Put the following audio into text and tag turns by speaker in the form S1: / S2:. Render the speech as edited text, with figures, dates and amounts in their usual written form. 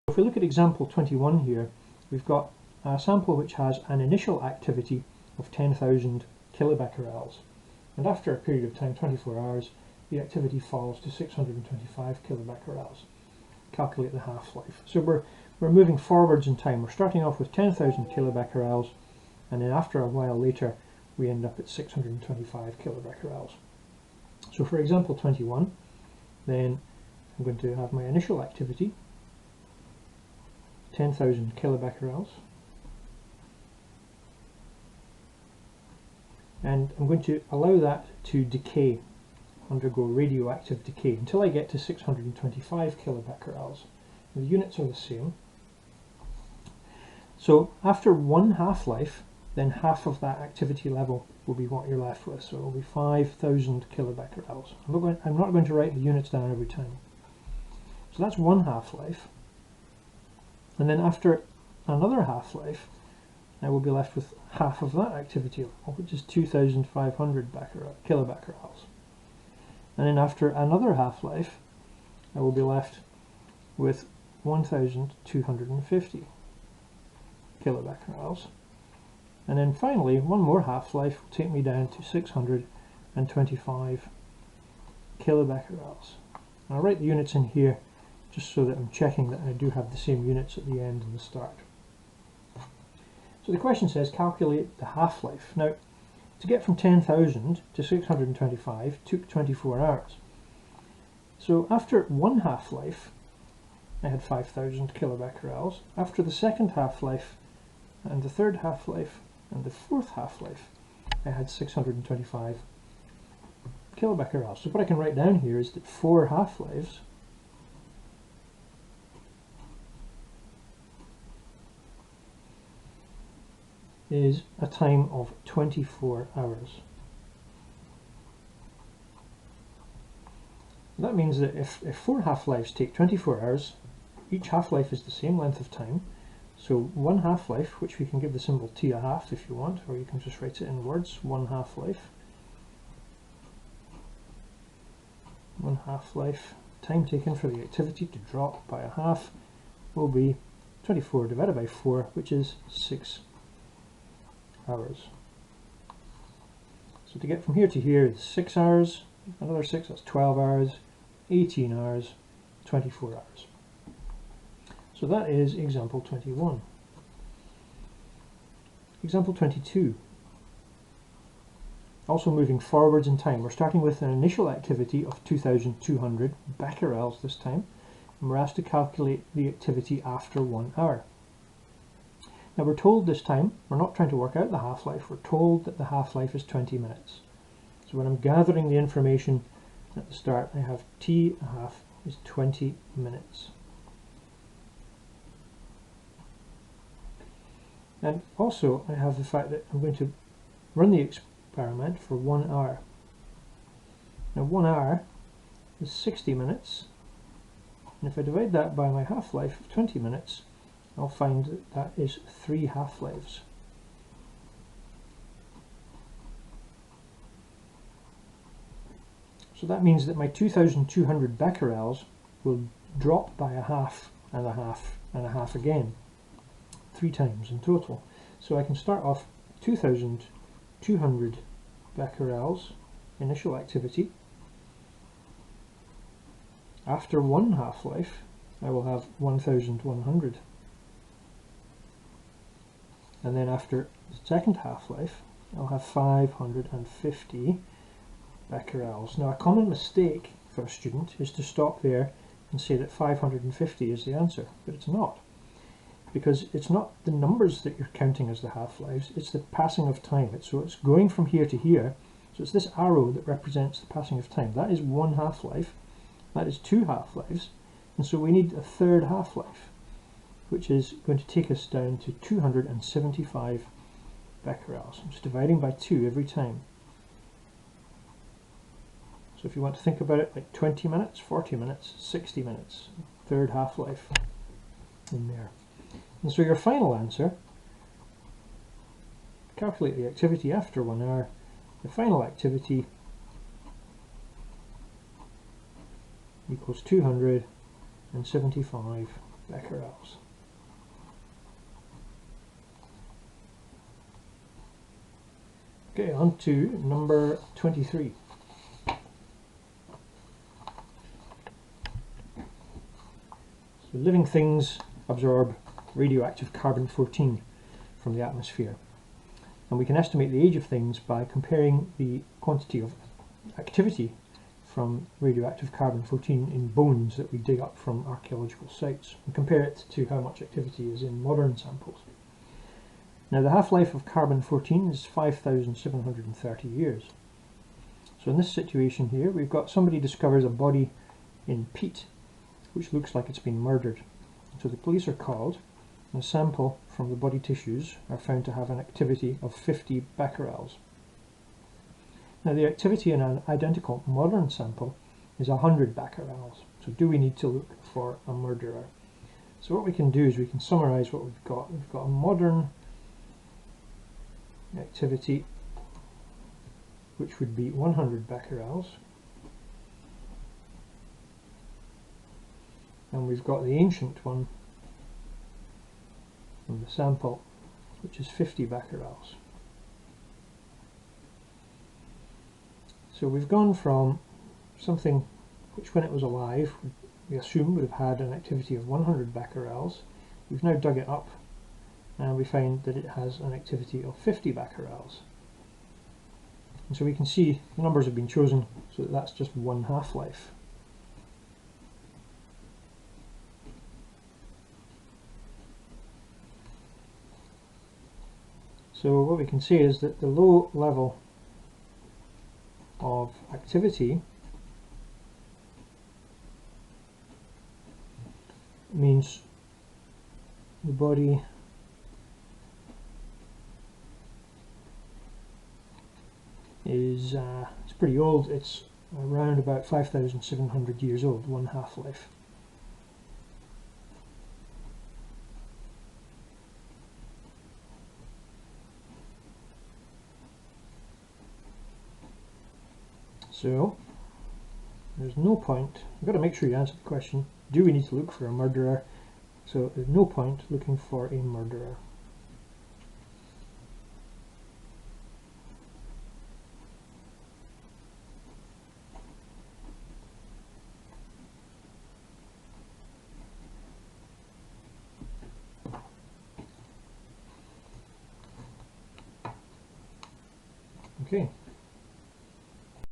S1: If we look at example 21 here, we've got a sample which has an initial activity of 10,000 kilobecquerels, and after a period of time, 24 hours, the activity falls to 625 kilobecquerels. Calculate the half-life. So we're moving forwards in time. We're starting off with 10,000 kilobecquerels, and then after a while later we end up at 625 kilobecquerels. So for example 21, then I'm going to have my initial activity, 10,000 kilobecquerels, and I'm going to allow that to decay, undergo radioactive decay, until I get to 625 kilobecquerels. And the units are the same. So after one half-life, then half of that activity level will be what you're left with. So it will be 5,000 kilobecquerels. I'm not going to write the units down every time. So that's one half-life. And then after another half-life, I will be left with half of that activity level, which is 2,500 kilobecquerels. And then after another half-life, I will be left with 1,250 kilobecquerels. And then finally, one more half-life will take me down to 625 kilobecquerels. I'll write the units in here just so that I'm checking that I do have the same units at the end and the start. So the question says calculate the half-life. Now, to get from 10,000 to 625 took 24 hours. So after one half-life, I had 5,000 kilobecquerels. After the second half-life, and the third half-life, and the fourth half-life, I had 625 kilobecquerels. So what I can write down here is that 4 half-lives is a time of 24 hours. That means that if 4 half-lives take 24 hours, each half-life is the same length of time. So one half-life, which we can give the symbol T1/2 if you want, or you can just write it in words, one half-life. One half-life, time taken for the activity to drop by a half, will be 24 divided by 4, which is 6 hours. So to get from here to here is 6 hours, another 6, that's 12 hours, 18 hours, 24 hours. So that is example 21. Example 22. Also moving forwards in time. We're starting with an initial activity of 2,200 becquerels this time, and we're asked to calculate the activity after 1 hour. Now we're told this time, we're not trying to work out the half-life, we're told that the half-life is 20 minutes. So when I'm gathering the information at the start, I have T1/2 is 20 minutes. And also I have the fact that I'm going to run the experiment for 1 hour. Now 1 hour is 60 minutes, and if I divide that by my half-life of 20 minutes, I'll find that that is 3 half-lives. So that means that my 2,200 becquerels will drop by a half and a half and a half again, 3 times in total. So I can start off 2,200 becquerels initial activity. After one half-life, I will have 1,100. And then after the second half-life, I'll have 550 becquerels. Now a common mistake for a student is to stop there and say that 550 is the answer, but it's not. Because it's not the numbers that you're counting as the half-lives, it's the passing of time. So it's going from here to here, so it's this arrow that represents the passing of time. That is 1 half-life, that is 2 half-lives, and so we need a third half-life, which is going to take us down to 275 becquerels. I'm just dividing by 2 every time. So if you want to think about it like 20 minutes, 40 minutes, 60 minutes, third half-life in there. And so your final answer, calculate the activity after 1 hour, the final activity equals 275 becquerels. Okay, on to number 23. So living things absorb radioactive carbon-14 from the atmosphere. And we can estimate the age of things by comparing the quantity of activity from radioactive carbon-14 in bones that we dig up from archaeological sites and compare it to how much activity is in modern samples. Now the half-life of carbon-14 is 5,730 years. So in this situation here, we've got somebody discovers a body in peat which looks like it's been murdered. So the police are called, and a sample from the body tissues are found to have an activity of 50 becquerels. Now the activity in an identical modern sample is 100 becquerels. So do we need to look for a murderer? So what we can do is we can summarize what we've got. We've got a modern activity which would be 100 becquerels, and we've got the ancient one from the sample which is 50 becquerels. So we've gone from something which when it was alive we assume would have had an activity of 100 becquerels. We've now dug it up and we find that it has an activity of 50 becquerels. And so we can see the numbers have been chosen so that that's just one half-life. So what we can see is that the low level of activity means the body is it's pretty old. It's around about 5,700 years old, one half-life. So there's no point, you've got to make sure you answer the question, do we need to look for a murderer? So there's no point looking for a murderer. Okay.